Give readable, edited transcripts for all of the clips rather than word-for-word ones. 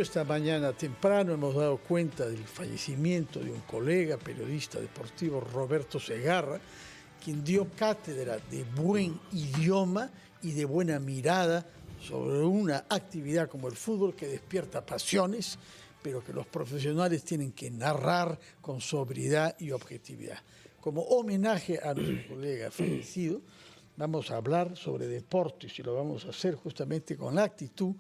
esta mañana temprano hemos dado cuenta del fallecimiento de un colega periodista deportivo, Roberto Segarra, quien dio cátedra de buen idioma y de buena mirada sobre una actividad como el fútbol que despierta pasiones, pero que los profesionales tienen que narrar con sobriedad y objetividad. Como homenaje a nuestro colega fallecido, vamos a hablar sobre deportes y lo vamos a hacer justamente con la actitud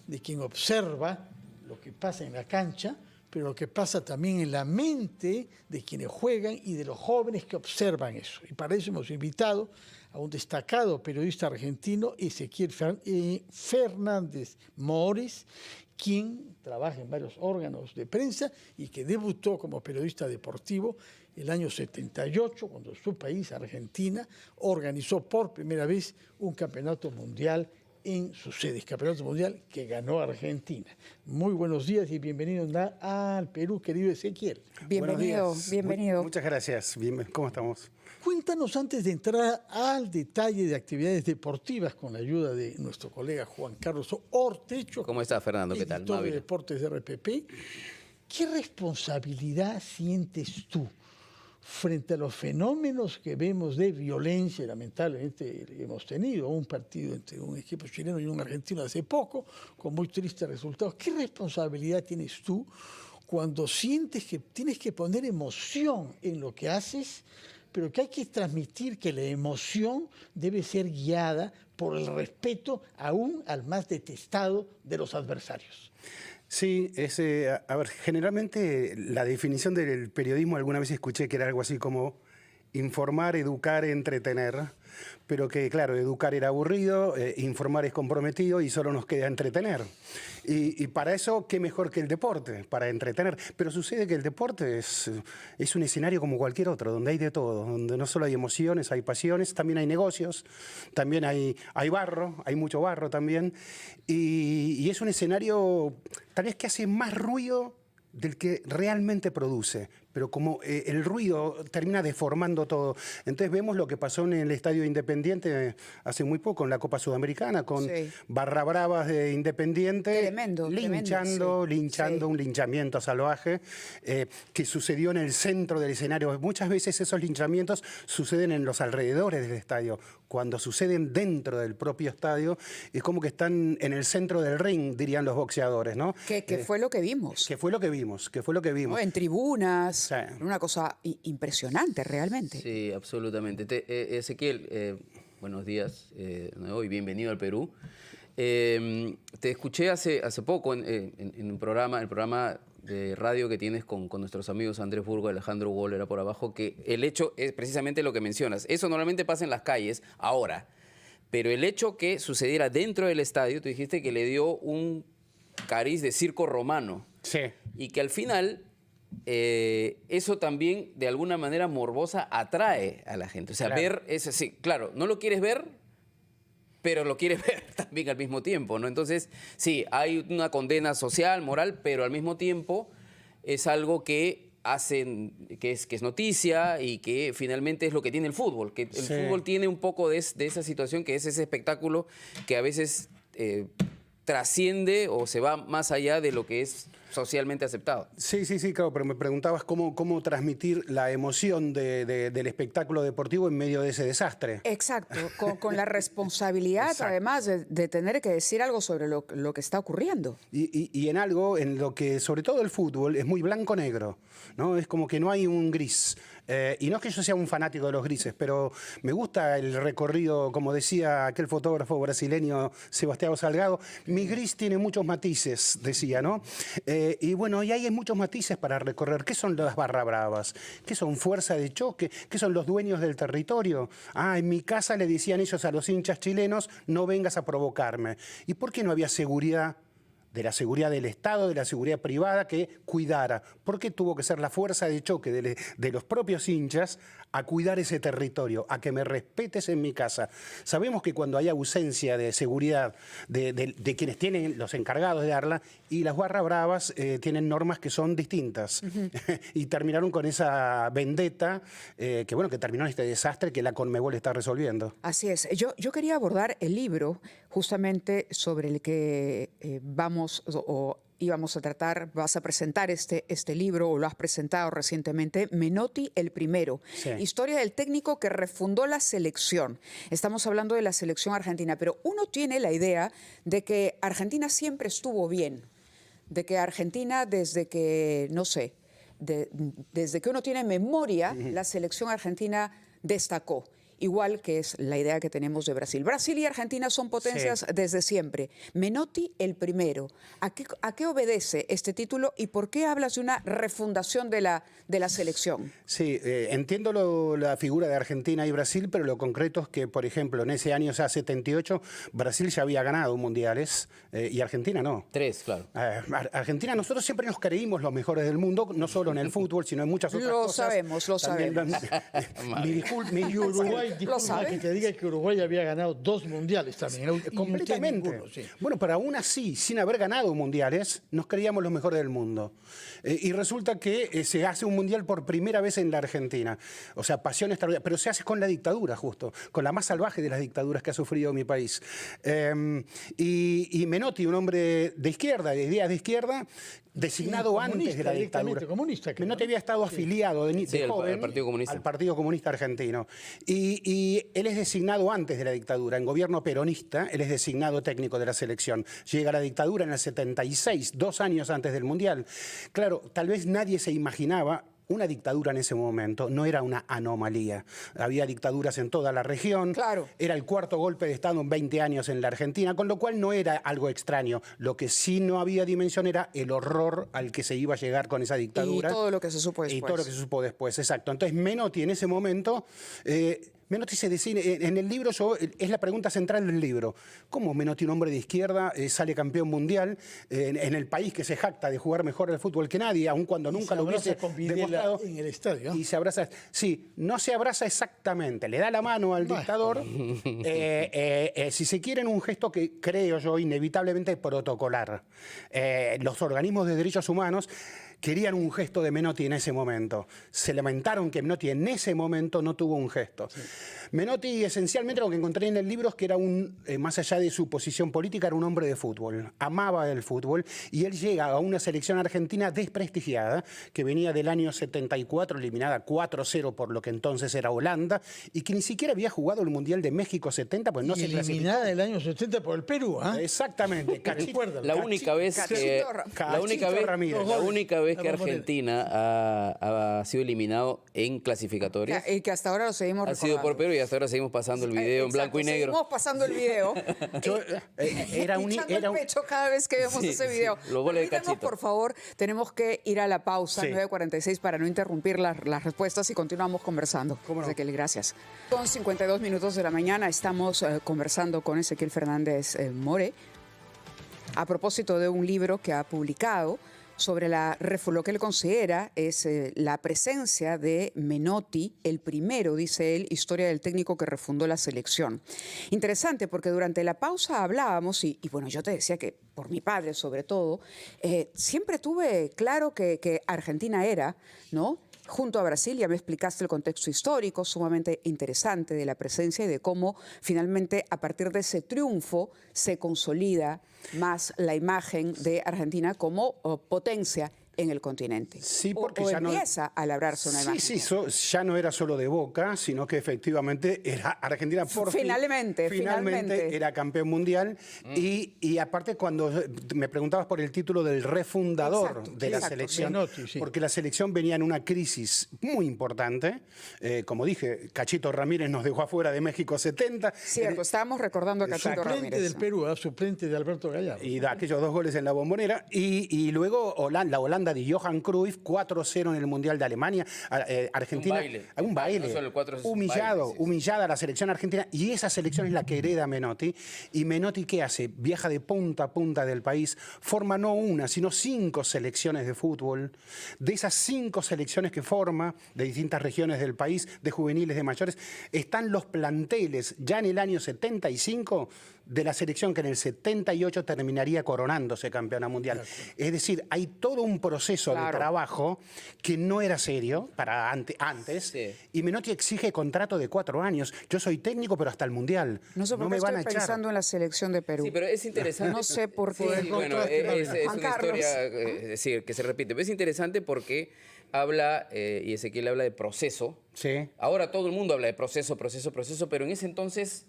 de quien observa lo que pasa en la cancha, pero lo que pasa también en la mente de quienes juegan y de los jóvenes que observan eso. Y para eso hemos invitado a un destacado periodista argentino, Ezequiel Fernández Mores, quien trabaja en varios órganos de prensa y que debutó como periodista deportivo el año 78, cuando su país, Argentina, organizó por primera vez un campeonato mundial en sus sedes, campeonato mundial que ganó Argentina. Muy buenos días y bienvenido al Perú, querido Ezequiel. Bienvenido, bienvenido. Muchas gracias. ¿Cómo estamos? Cuéntanos, antes de entrar al detalle de actividades deportivas con la ayuda de nuestro colega Juan Carlos Ortecho. ¿Cómo estás, Fernando? ¿Qué tal? Editor de Deportes de RPP. ¿Qué responsabilidad sientes tú frente a los fenómenos que vemos de violencia? Lamentablemente hemos tenido un partido entre un equipo chileno y un argentino hace poco, con muy tristes resultados. ¿Qué responsabilidad tienes tú cuando sientes que tienes que poner emoción en lo que haces, pero que hay que transmitir que la emoción debe ser guiada por el respeto aún al más detestado de los adversarios? Sí, a ver, generalmente la definición del periodismo alguna vez escuché que era algo así como informar, educar, entretener, pero que claro, educar era aburrido, informar es comprometido y solo nos queda entretener. Y para eso, ¿qué mejor que el deporte? Para entretener. Pero sucede que el deporte es un escenario como cualquier otro, donde hay de todo, donde no solo hay emociones, hay pasiones, también hay negocios, también hay barro, hay mucho barro también. Y es un escenario tal vez que hace más ruido del que realmente produce, pero como el ruido termina deformando todo. Entonces vemos lo que pasó en el Estadio Independiente hace muy poco, en la Copa Sudamericana, con barra bravas de Independiente, tremendo, linchando, sí. un linchamiento salvaje que sucedió en el centro del escenario. Muchas veces esos linchamientos suceden en los alrededores del estadio. Cuando suceden dentro del propio estadio, es como que están en el centro del ring, dirían los boxeadores, ¿no? Que fue lo que vimos. Que fue lo que vimos. ¿No? En tribunas, sí. Una cosa impresionante realmente. Sí, absolutamente. Ezequiel, buenos días de nuevo y bienvenido al Perú. Te escuché hace poco en un programa, el programa de radio que tienes con nuestros amigos Andrés Burgo y Alejandro Goller por abajo, que el hecho es precisamente lo que mencionas. Eso normalmente pasa en las calles ahora, pero el hecho que sucediera dentro del estadio, tú dijiste que le dio un cariz de circo romano. Sí. Y que al final eso también de alguna manera morbosa atrae a la gente. O sea, claro. ver eso, sí, claro, no lo quieres ver, pero lo quieres ver también al mismo tiempo, ¿no? Entonces, sí, hay una condena social, moral, pero al mismo tiempo es algo que que es noticia y que finalmente es lo que tiene el fútbol, que el fútbol tiene un poco de esa situación, que es ese espectáculo que a veces trasciende o se va más allá de lo que es socialmente aceptado. Sí, claro, pero me preguntabas cómo transmitir la emoción del espectáculo deportivo en medio de ese desastre. Exacto, con la responsabilidad además de tener que decir algo sobre lo que está ocurriendo. Y en algo en lo que, sobre todo el fútbol, es muy blanco-negro, ¿no? Es como que no hay un gris. Y no es que yo sea un fanático de los grises, pero me gusta el recorrido, como decía aquel fotógrafo brasileño Sebastião Salgado, mi gris tiene muchos matices, decía, ¿no? Y bueno, y hay muchos matices para recorrer. ¿Qué son las barra bravas? ¿Qué son fuerza de choque? ¿Qué son los dueños del territorio? En mi casa le decían ellos a los hinchas chilenos, no vengas a provocarme. ¿Y por qué no había seguridad? De la seguridad del Estado, de la seguridad privada que cuidara. ¿Por qué tuvo que ser la fuerza de choque de los propios hinchas a cuidar ese territorio, a que me respetes en mi casa? Sabemos que cuando hay ausencia de seguridad de quienes tienen los encargados de darla, y las barra bravas tienen normas que son distintas. Y terminaron con esa vendetta que terminó en este desastre que la Conmebol está resolviendo. Así es. Yo quería abordar el libro justamente sobre el que vamos íbamos a tratar, vas a presentar este libro, o lo has presentado recientemente, Menotti el Primero, Sí. historia del técnico que refundó la selección. Estamos hablando de la selección argentina, pero uno tiene la idea de que Argentina siempre estuvo bien, de que Argentina desde que, no sé, desde que uno tiene memoria, la selección argentina destacó. Igual que es la idea que tenemos de Brasil. Brasil y Argentina son potencias Sí. desde siempre. Menotti el Primero. ¿A qué obedece este título y por qué hablas de una refundación de la selección? Sí, entiendo la figura de Argentina y Brasil, pero lo concreto es que, por ejemplo, en ese año, o sea, 78, Brasil ya había ganado mundiales y Argentina no. 3, claro. Argentina, nosotros siempre nos creímos los mejores del mundo, no solo en el fútbol, sino en muchas otras cosas. Lo También, Y Uruguay, ¿Lo disculpa sabe? que te diga que Uruguay había ganado 2 mundiales también. Completamente. Ninguno, sí. Bueno, pero aún así, sin haber ganado mundiales, nos creíamos los mejores del mundo. Y resulta que se hace un mundial por primera vez en la Argentina. O sea, pasión extraordinaria. Pero se hace con la dictadura, justo. Con la más salvaje de las dictaduras que ha sufrido mi país. Y Menotti, un hombre de izquierda, de ideas de izquierda, designado antes de la dictadura. Comunista, creo, Menotti ¿no? había estado afiliado de Sí, al joven Partido Comunista. al Partido Comunista Argentino. Y él es designado antes de la dictadura. En gobierno peronista, él es designado técnico de la selección. Llega a la dictadura en el 76, 2 años antes del Mundial. Claro, tal vez nadie se imaginaba. Una dictadura en ese momento no era una anomalía. Había dictaduras en toda la región. Claro. Era el 4º golpe de Estado en 20 años en la Argentina, con lo cual no era algo extraño. Lo que sí no había dimensión era el horror al que se iba a llegar con esa dictadura. Y todo lo que se supo después. Y todo lo que se supo después, exacto. Entonces Menotti en ese momento... Menotti se decide, en el libro, es la pregunta central del libro. ¿Cómo Menotti, un hombre de izquierda, sale campeón mundial en el país que se jacta de jugar mejor al fútbol que nadie, aun cuando nunca lo hubiese demostrado? En el estadio. Y se abraza. Sí, no se abraza exactamente, le da la mano al dictador. Si se quiere, en un gesto que creo yo inevitablemente protocolar. Los organismos de derechos humanos querían un gesto de Menotti en ese momento. Se lamentaron que Menotti en ese momento no tuvo un gesto. Sí. Menotti, esencialmente, lo que encontré en el libro es que era más allá de su posición política, era un hombre de fútbol. Amaba el fútbol y él llega a una selección argentina desprestigiada, que venía del año 74, eliminada 4-0 por lo que entonces era Holanda, y que ni siquiera había jugado el Mundial de México 70, pues no se clasificó. Eliminada el año 70 por el Perú, ¿ah? Exactamente. La única vez que Argentina ha sido eliminado en clasificatorias. Y que hasta ahora lo seguimos recordando. Ha sido por Perú y hasta ahora seguimos pasando el video en blanco y negro. Seguimos pasando el video. Era el pecho cada vez que vemos ese video. Sí, los goles de Cachito. Por favor, tenemos que ir a la pausa, 9:46, para no interrumpir las respuestas y continuamos conversando. ¿Cómo no? Ezequiel, gracias. Con 52 minutos de la mañana estamos conversando con Ezequiel Fernández More a propósito de un libro que ha publicado sobre lo que él considera es la presencia de Menotti, el primero, dice él, historia del técnico que refundó la selección. Interesante, porque durante la pausa hablábamos, y bueno, yo te decía que por mi padre sobre todo, siempre tuve claro que Argentina era, ¿no?, junto a Brasil. Ya me explicaste el contexto histórico sumamente interesante de la presencia y de cómo finalmente a partir de ese triunfo se consolida más la imagen de Argentina como potencia en el continente. Sí, porque o ya empieza a labrarse una imagen. Sí, ya no era solo de Boca, sino que efectivamente era Argentina finalmente era campeón mundial. Y aparte, cuando me preguntabas por el título del refundador de la selección, Menotti, sí. porque la selección venía en una crisis muy importante. Como dije, Cachito Ramírez nos dejó afuera de México 70. Cierto, estábamos recordando a Cachito Ramírez. Suplente del Perú, suplente de Alberto Gallardo. Y da aquellos 2 goles en la Bombonera. Y luego la Holanda de Johan Cruyff, 4-0 en el Mundial de Alemania. Argentina. Un baile. No solo el 4, humillada la selección argentina. Y esa selección es la que hereda Menotti. Y Menotti, ¿qué hace? Viaja de punta a punta del país. Forma no una, sino 5 selecciones de fútbol. De esas 5 selecciones que forma, de distintas regiones del país, de juveniles, de mayores, están los planteles ya en el año 75 de la selección que en el 78 terminaría coronándose campeona mundial. Es decir, hay todo un proceso de trabajo que no era serio para antes, y Menotti exige contrato de 4 años. Yo soy técnico, pero hasta el mundial. No sé por qué estoy pensando en la selección de Perú. Sí, pero es interesante. No sé por qué. Sí, bueno, es una historia que se repite. Pero es interesante porque habla, y Ezequiel habla de proceso. Sí. Ahora todo el mundo habla de proceso, pero en ese entonces,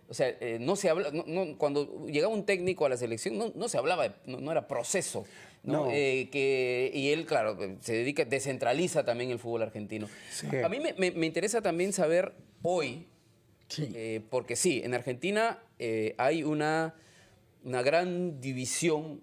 o sea, no se habla, cuando llegaba un técnico a la selección, no se hablaba, no era proceso. ¿No? Y él, claro, descentraliza también el fútbol argentino. Sí. A mí me interesa también saber hoy, porque sí, en Argentina hay una gran división,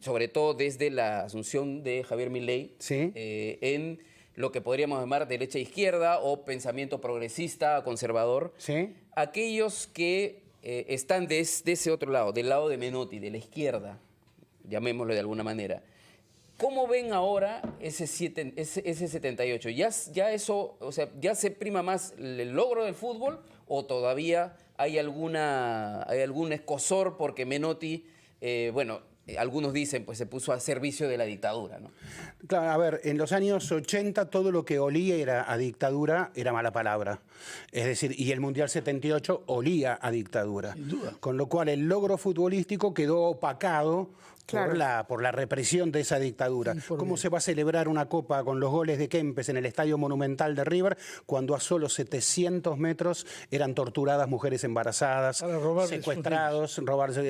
sobre todo desde la asunción de Javier Milei, en lo que podríamos llamar derecha e izquierda o pensamiento progresista, conservador. Sí. Aquellos que están de ese otro lado, del lado de Menotti, de la izquierda, llamémoslo de alguna manera. ¿Cómo ven ahora ese 78? ¿Ya eso, o sea, ya se prima más el logro del fútbol o todavía hay algún escozor porque Menotti, algunos dicen, pues se puso a servicio de la dictadura, ¿no? Claro, a ver, en los años 80 todo lo que olía a dictadura era mala palabra. Es decir, y el Mundial 78 olía a dictadura. Sin duda. Con lo cual el logro futbolístico quedó opacado por la represión de esa dictadura. ¿Cómo se va a celebrar una copa con los goles de Kempes en el Estadio Monumental de River cuando a solo 700 metros eran torturadas mujeres embarazadas, secuestrados, robarse?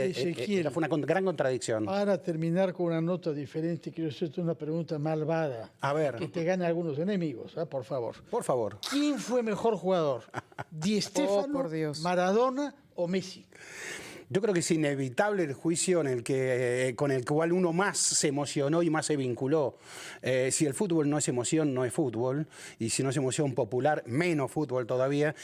Fue una gran contradicción. Para terminar con una nota diferente, quiero hacerte una pregunta malvada. A ver. Que te gane algunos enemigos, por favor. Por favor. ¿Quién fue mejor jugador? ¿Di Stéfano, Maradona o Messi? Yo creo que es inevitable el juicio con el cual uno más se emocionó y más se vinculó. Si el fútbol no es emoción, no es fútbol. Y si no es emoción popular, menos fútbol todavía.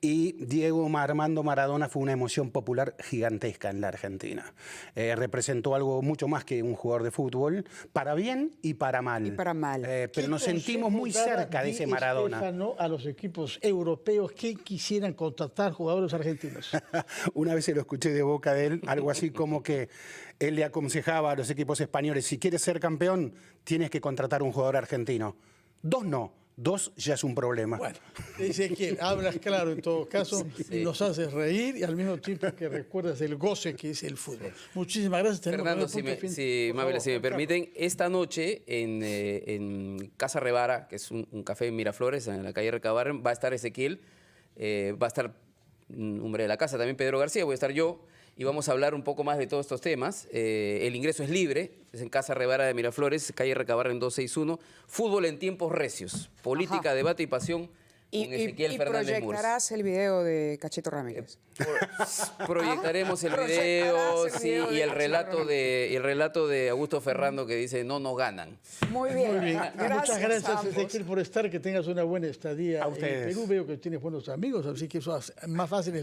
Y Diego Armando Maradona fue una emoción popular gigantesca en la Argentina. Representó algo mucho más que un jugador de fútbol, para bien y para mal. Y para mal. Pero nos sentimos muy cerca de ese Maradona. Stéfano a los equipos europeos que quisieran contratar jugadores argentinos? Una vez se lo escuché de boca de él, algo así como que él le aconsejaba a los equipos españoles, si quieres ser campeón, tienes que contratar un jugador argentino. 2 no. 2 ya es un problema. Bueno, Ezequiel, hablas claro en todo caso, y nos haces reír y al mismo tiempo que recuerdas el goce que es el fútbol. Muchísimas gracias. Fernando, si me permiten, esta noche en Casa Revara, que es un café en Miraflores, en la calle Recabarren, va a estar Ezequiel, va a estar un hombre de la casa, también Pedro García, voy a estar yo, y vamos a hablar un poco más de todos estos temas. El ingreso es libre, es en Casa Revara de Miraflores, calle Recabarren 261. Fútbol en tiempos recios, política, debate y pasión con Ezequiel Fernández Murs. ¿Proyectarás el video de Cachito Ramírez? Proyectaremos el video, y el relato de Augusto Ferrando que dice, no nos ganan. Muy bien. Muy bien. Muchas gracias, Ezequiel, por estar, que tengas una buena estadía a ustedes. en Perú. Veo que tienes buenos amigos, así que eso es más fácil.